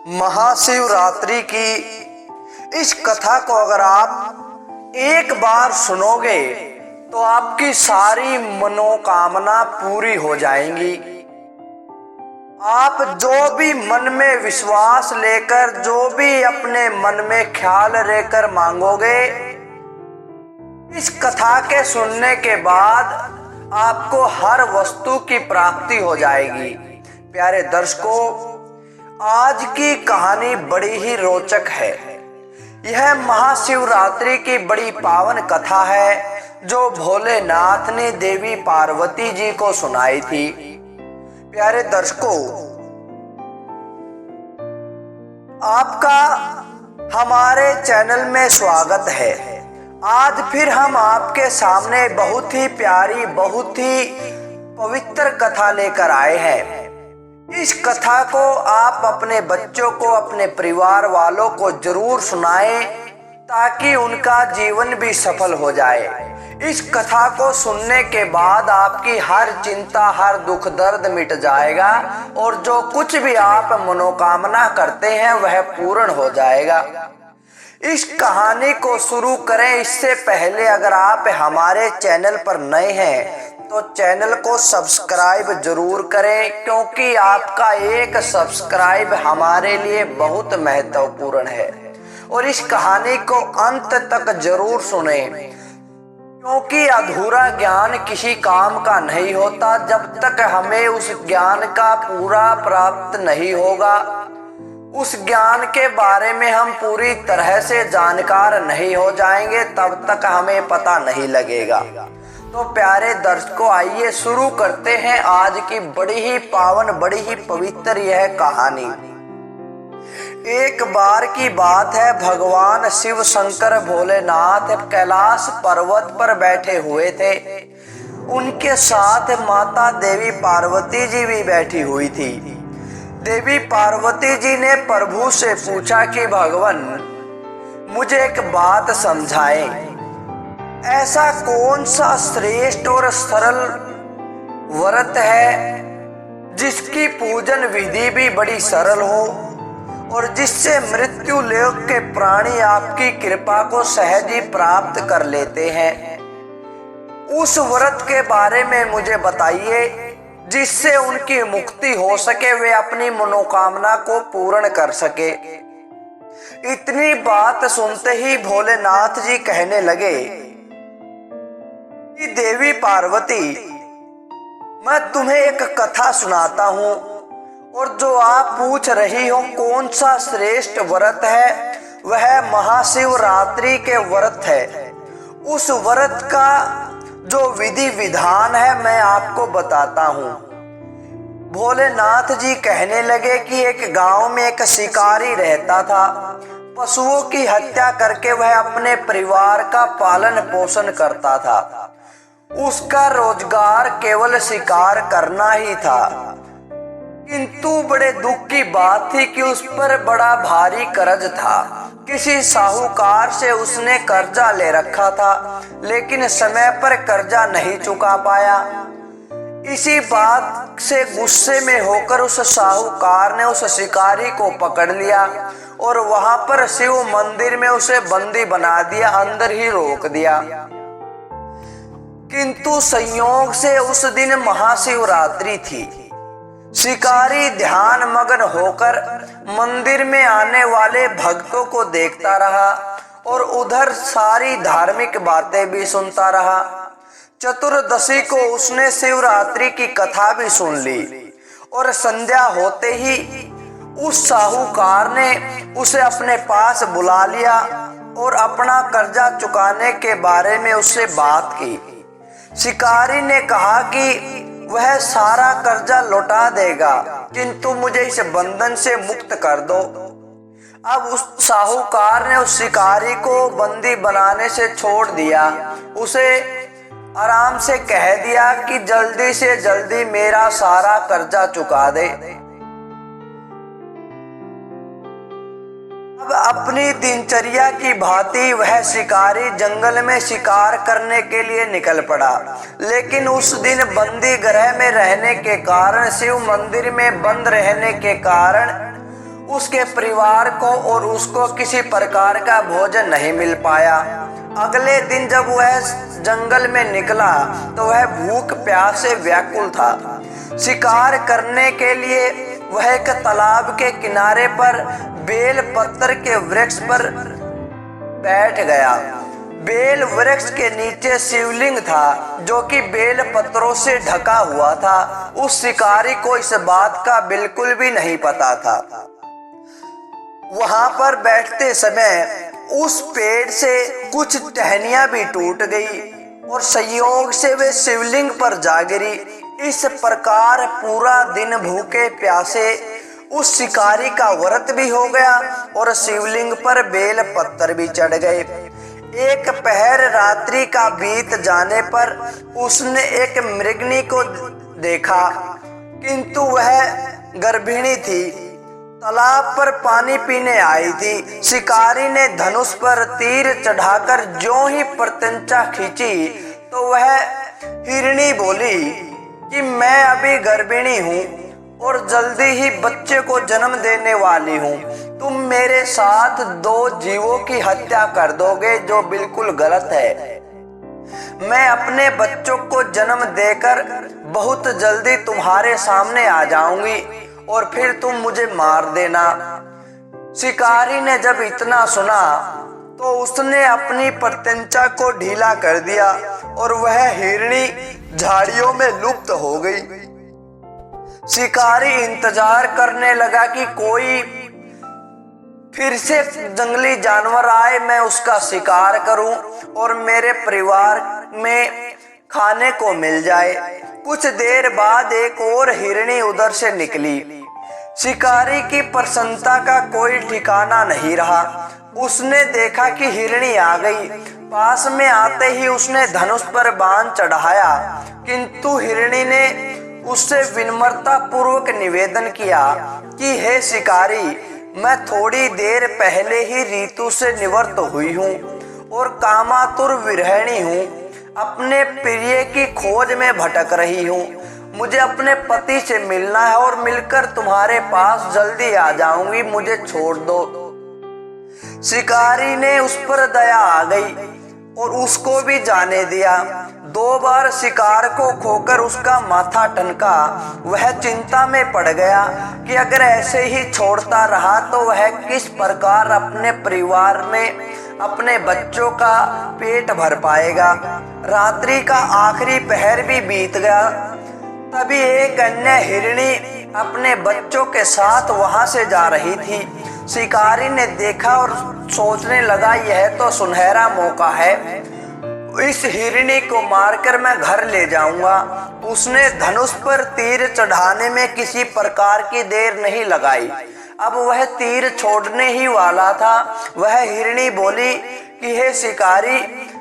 महाशिवरात्रि की इस कथा को अगर आप एक बार सुनोगे तो आपकी सारी मनोकामना पूरी हो जाएंगी। आप जो भी मन में विश्वास लेकर, जो भी अपने मन में ख्याल लेकर मांगोगे, इस कथा के सुनने के बाद आपको हर वस्तु की प्राप्ति हो जाएगी। प्यारे दर्शकों, आज की कहानी बड़ी ही रोचक है। यह महाशिवरात्रि की बड़ी पावन कथा है जो भोलेनाथ ने देवी पार्वती जी को सुनाई थी। प्यारे दर्शकों, आपका हमारे चैनल में स्वागत है। आज फिर हम आपके सामने बहुत ही प्यारी, बहुत ही पवित्र कथा लेकर आए हैं। इस कथा को आप अपने बच्चों को, अपने परिवार वालों को जरूर सुनाएं ताकि उनका जीवन भी सफल हो जाए। इस कथा को सुनने के बाद आपकी हर चिंता, हर दुख दर्द मिट जाएगा और जो कुछ भी आप मनोकामना करते हैं वह पूर्ण हो जाएगा। इस कहानी को शुरू करें इससे पहले अगर आप हमारे चैनल पर नए हैं तो चैनल को सब्सक्राइब जरूर करें, क्योंकि आपका एक सब्सक्राइब हमारे लिए बहुत महत्वपूर्ण है। और इस कहानी को अंत तक जरूर सुनें, क्योंकि अधूरा ज्ञान किसी काम का नहीं होता जब तक हमें उस ज्ञान का पूरा प्राप्त नहीं होगा। उस ज्ञान के बारे में हम पूरी तरह से जानकार नहीं हो जाएंगे तब तक हमें पता नहीं लगेगा। तो प्यारे दर्शकों, आइए शुरू करते हैं आज की बड़ी ही पावन, बड़ी ही पवित्र यह कहानी। एक बार की बात है, भगवान शिव शंकर भोलेनाथ कैलाश पर्वत पर बैठे हुए थे। उनके साथ माता देवी पार्वती जी भी बैठी हुई थी। देवी पार्वती जी ने प्रभु से पूछा कि भगवान, मुझे एक बात समझाएं, ऐसा कौन सा श्रेष्ठ और सरल व्रत है जिसकी पूजन विधि भी बड़ी सरल हो और जिससे मृत्यु लोक के प्राणी आपकी कृपा को सहज ही प्राप्त कर लेते हैं। उस व्रत के बारे में मुझे बताइए जिससे उनकी मुक्ति हो सके, वे अपनी मनोकामना को पूर्ण कर सके। इतनी बात सुनते ही भोलेनाथ जी कहने लगे कि देवी पार्वती, मैं तुम्हें एक कथा सुनाता हूँ और जो आप पूछ रही हो कौन सा श्रेष्ठ व्रत है, वह महाशिवरात्रि के व्रत है। उस व्रत का जो विधि विधान है मैं आपको बताता हूँ। भोलेनाथ जी कहने लगे कि एक गांव में एक शिकारी रहता था। पशुओं की हत्या करके वह अपने परिवार का पालन पोषण करता था। उसका रोजगार केवल शिकार करना ही था। किंतु बड़े दुख की बात थी कि उस पर बड़ा भारी कर्ज था। किसी साहूकार से उसने कर्जा ले रखा था, लेकिन समय पर कर्जा नहीं चुका पाया। इसी बात से गुस्से में होकर उस साहूकार ने उस शिकारी को पकड़ लिया और वहां पर शिव मंदिर में उसे बंदी बना दिया, अंदर ही रोक दिया। किंतु संयोग से उस दिन महाशिवरात्रि थी। शिकारी ध्यान मग्न होकर मंदिर में आने वाले भक्तों को देखता रहा और उधर सारी धार्मिक बातें भी सुनता रहा। चतुर्दशी को उसने शिवरात्रि की कथा भी सुन ली और संध्या होते ही उस साहूकार ने उसे अपने पास बुला लिया और अपना कर्जा चुकाने के बारे में उससे बात की। शिकारी ने कहा कि वह सारा कर्जा लौटा देगा, किंतु मुझे इस बंधन से मुक्त कर दो। अब उस साहूकार ने उस शिकारी को बंदी बनाने से छोड़ दिया। उसे आराम से कह दिया कि जल्दी से जल्दी मेरा सारा कर्जा चुका दे। अब अपनी दिनचर्या की भांति वह शिकारी जंगल में शिकार करने के लिए निकल पड़ा, लेकिन उस दिन बंदी गृह में रहने के कारण, शिव मंदिर में बंद रहने के कारण उसके परिवार को और उसको किसी प्रकार का भोजन नहीं मिल पाया। अगले दिन जब वह जंगल में निकला तो वह भूख प्यास से व्याकुल था। शिकार करने के लिए वह एक तालाब के किनारे पर बेल पत्थर के वृक्ष पर बैठ गया। बेल वृक्ष के नीचे शिवलिंग था जो कि बेल पत्थरों से ढका हुआ था। उस शिकारी को इस बात का बिल्कुल भी नहीं पता था। वहां पर बैठते समय उस पेड़ से कुछ टहनियां भी टूट गई और संयोग से वे शिवलिंग पर जा गिरी। इस प्रकार पूरा दिन भूखे प्यासे उस शिकारी का व्रत भी हो गया और शिवलिंग पर बेल पत्थर भी चढ़ गए। एक पहर रात्रि का बीत जाने पर उसने एक मृगनी को देखा, किंतु वह गर्भिणी थी। तालाब पर पानी पीने आई थी। शिकारी ने धनुष पर तीर चढ़ाकर ज्यों ही प्रत्यंचा खींची तो वह हिरणी बोली कि मैं अभी गर्भिणी हूँ और जल्दी ही बच्चे को जन्म देने वाली हूँ। तुम मेरे साथ 2 जीवों की हत्या कर दोगे, जो बिल्कुल गलत है। मैं अपने बच्चों को जन्म देकर बहुत जल्दी तुम्हारे सामने आ जाऊंगी और फिर तुम मुझे मार देना। शिकारी ने जब इतना सुना तो उसने अपनी प्रत्यंचा को ढीला कर दिया और वह हिरणी झाड़ियों में लुप्त हो गई। शिकारी इंतजार करने लगा कि कोई फिर से जंगली जानवर आए, मैं उसका शिकार करूं और मेरे परिवार में खाने को मिल जाए। कुछ देर बाद एक और हिरणी उधर से निकली। शिकारी की प्रसन्नता का कोई ठिकाना नहीं रहा। उसने देखा कि हिरणी आ गई। पास में आते ही उसने धनुष पर बाण चढ़ाया, किंतु हिरणी ने उससे विनम्रता पूर्वक निवेदन किया कि हे शिकारी, मैं थोड़ी देर पहले ही ऋतु से निवृत्त हुई हूँ और कामातुर विरहिणी हूँ। अपने प्रिय की खोज में भटक रही हूँ। मुझे अपने पति से मिलना है और मिलकर तुम्हारे पास जल्दी आ जाऊंगी, मुझे छोड़ दो। शिकारी ने उस पर दया आ गई और उसको भी जाने दिया। 2 बार शिकार को खोकर उसका माथा टनका। वह चिंता में पड़ गया कि अगर ऐसे ही छोड़ता रहा तो वह किस प्रकार अपने परिवार में अपने बच्चों का पेट भर पाएगा। रात्रि का आखिरी पहर भी बीत गया। तभी एक अन्य हिरणी अपने बच्चों के साथ वहां से जा रही थी। शिकारी ने देखा और सोचने लगा, यह तो सुनहरा मौका है, इस हिरणी को मारकर मैं घर ले जाऊंगा। उसने धनुष पर तीर चढ़ाने में किसी प्रकार की देर नहीं लगाई। अब वह तीर छोड़ने ही वाला था। वह हिरणी बोली कि हे शिकारी,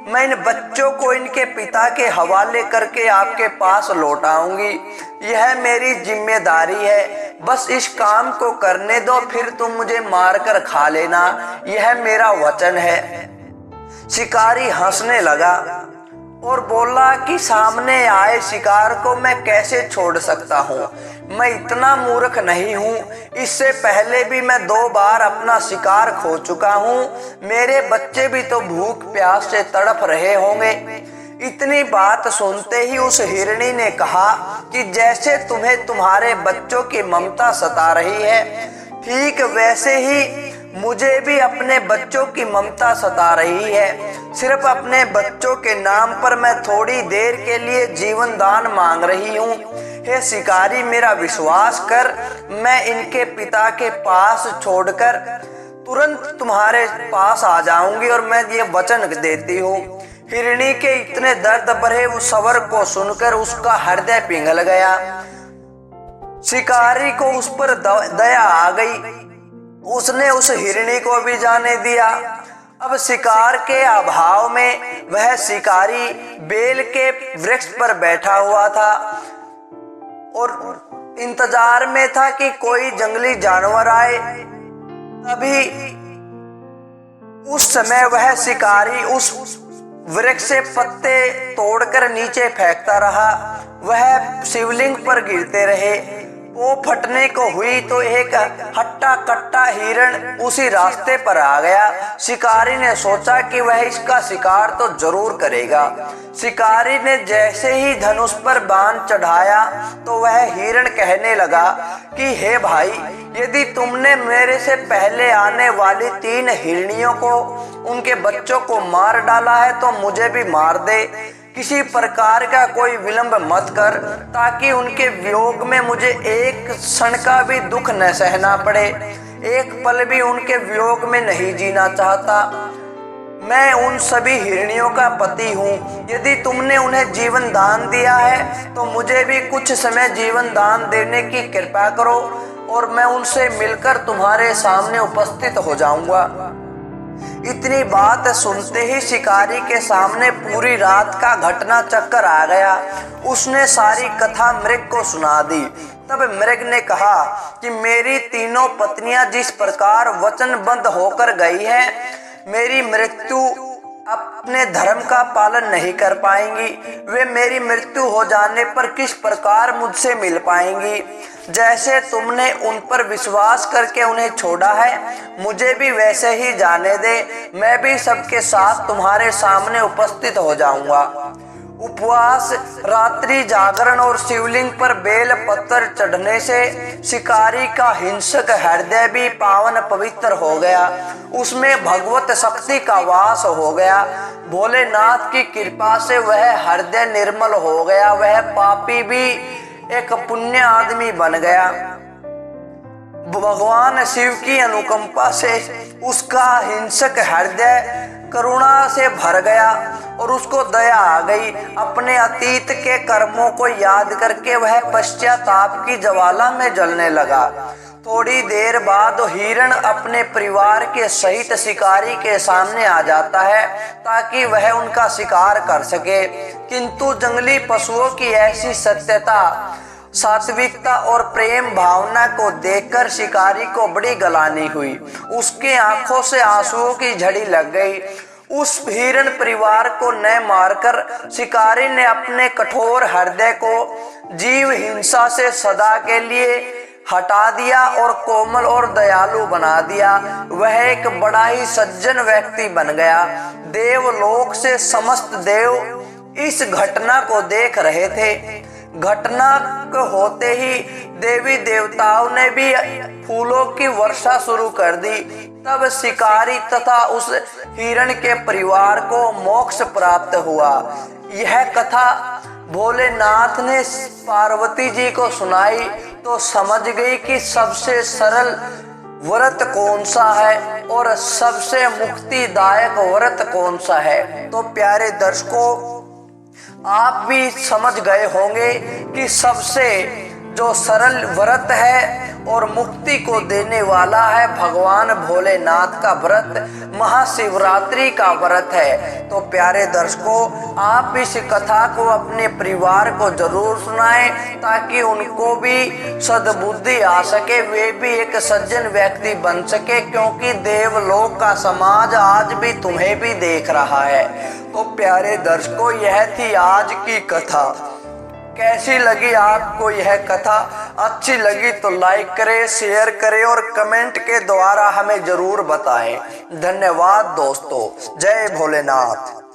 मैं इन बच्चों को इनके पिता के हवाले करके आपके पास लौटाऊंगी। यह मेरी जिम्मेदारी है। बस इस काम को करने दो, फिर तुम मुझे मारकर खा लेना, यह मेरा वचन है। शिकारी हंसने लगा और बोला कि सामने आए शिकार को मैं कैसे छोड़ सकता हूँ। मैं इतना मूर्ख नहीं हूँ। इससे पहले भी मैं 2 बार अपना शिकार खो चुका हूँ। मेरे बच्चे भी तो भूख प्यास से तड़प रहे होंगे। इतनी बात सुनते ही उस हिरणी ने कहा कि जैसे तुम्हें तुम्हारे बच्चों की ममता सता रही है, ठीक वैसे ही मुझे भी अपने बच्चों की ममता सता रही है। सिर्फ अपने बच्चों के नाम पर मैं थोड़ी देर के लिए जीवन दान मांग रही हूँ। हे शिकारी, मेरा विश्वास कर, मैं इनके पिता के पास छोड़कर तुरंत तुम्हारे पास आ जाऊंगी और मैं ये वचन देती हूँ। हिरणी के इतने दर्द भरे उस स्वर को सुनकर उसका हृदय पिघल गया। शिकारी को उस पर दया आ गई। उसने उस हिरणी को भी जाने दिया। अब शिकार के अभाव में वह शिकारी बेल के वृक्ष पर बैठा हुआ था और इंतजार में था कि कोई जंगली जानवर आए। तभी उस समय वह शिकारी उस वृक्ष से पत्ते तोड़कर नीचे फेंकता रहा। वह शिवलिंग पर गिरते रहे वो फटने को हुई तो एक हट्टा कट्टा हिरण उसी रास्ते पर आ गया। शिकारी ने सोचा कि वह इसका शिकार तो जरूर करेगा। शिकारी ने जैसे ही धनुष पर बाण चढ़ाया तो वह हिरण कहने लगा कि हे भाई, यदि तुमने मेरे से पहले आने वाली 3 हिरणियों को, उनके बच्चों को मार डाला है तो मुझे भी मार दे। किसी प्रकार का कोई विलंब मत कर, ताकि उनके वियोग में मुझे एक क्षण का भी दुख न सहना पड़े। एक पल भी उनके वियोग में नहीं जीना चाहता। मैं उन सभी हिरणियों का पति हूँ। यदि तुमने उन्हें जीवन दान दिया है तो मुझे भी कुछ समय जीवन दान देने की कृपा करो और मैं उनसे मिलकर तुम्हारे सामने उपस्थित हो जाऊंगा। इतनी बात सुनते ही शिकारी के सामने पूरी रात का घटना चक्कर आ गया। उसने सारी कथा मृग को सुना दी। तब मृग ने कहा कि मेरी तीनों पत्नियां जिस प्रकार वचनबद्ध होकर गई हैं, मेरी मृत्यु अपने धर्म का पालन नहीं कर पाएंगी। वे मेरी मृत्यु हो जाने पर किस प्रकार मुझसे मिल पाएंगी। जैसे तुमने उन पर विश्वास करके उन्हें छोड़ा है, मुझे भी वैसे ही जाने दे। मैं भी सबके साथ तुम्हारे सामने उपस्थित हो जाऊंगा। उपवास, रात्रि जागरण और शिवलिंग पर बेल पत्थर चढ़ने से शिकारी का हिंसक हृदय भी पावन पवित्र हो गया। उसमें भगवत शक्ति का वास हो गया। भोलेनाथ की कृपा से वह हृदय निर्मल हो गया। वह पापी भी एक पुण्य आदमी बन गया। भगवान शिव की अनुकंपा से उसका हिंसक हृदय करुणा से भर गया और उसको दया आ गई। अपने अतीत के कर्मों को याद करके वह पश्चाताप की ज्वाला में जलने लगा। थोड़ी देर बाद हिरण अपने परिवार के सहित शिकारी के सामने आ जाता है ताकि वह उनका शिकार कर सके। किंतु जंगली पशुओं की ऐसी सत्यता, सात्विकता और प्रेम भावना को देखकर शिकारी को बड़ी गलानी हुई। उसके आंखों से आंसुओं की झड़ी लग गई। उस हिरण परिवार को न मारकर शिकारी ने अपने कठोर हृदय को जीव हिंसा से सदा के लिए हटा दिया और कोमल और दयालु बना दिया। वह एक बड़ा ही सज्जन व्यक्ति बन गया। देवलोक से समस्त देव इस घटना को देख रहे थे। घटना को होते ही देवी देवताओं ने भी फूलों की वर्षा शुरू कर दी। तब शिकारी तथा उस हिरण के परिवार को मोक्ष प्राप्त हुआ। यह कथा भोलेनाथ ने पार्वती जी को सुनाई तो समझ गई कि सबसे सरल व्रत कौन सा है और सबसे मुक्तिदायक व्रत कौन सा है। तो प्यारे दर्शकों, आप भी समझ गए होंगे कि सबसे जो सरल व्रत है और मुक्ति को देने वाला है भगवान भोलेनाथ का व्रत, महाशिवरात्रि का व्रत है। तो प्यारे दर्शकों, आप इस कथा को अपने परिवार को जरूर सुनाएं ताकि उनको भी सद्बुद्धि आ सके, वे भी एक सज्जन व्यक्ति बन सके, क्योंकि देवलोक का समाज आज भी तुम्हें भी देख रहा है। तो प्यारे दर्शकों, यह थी आज की कथा। कैसी लगी आपको यह कथा? अच्छी लगी तो लाइक करें, शेयर करें और कमेंट के द्वारा हमें जरूर बताएं। धन्यवाद दोस्तों। जय भोलेनाथ।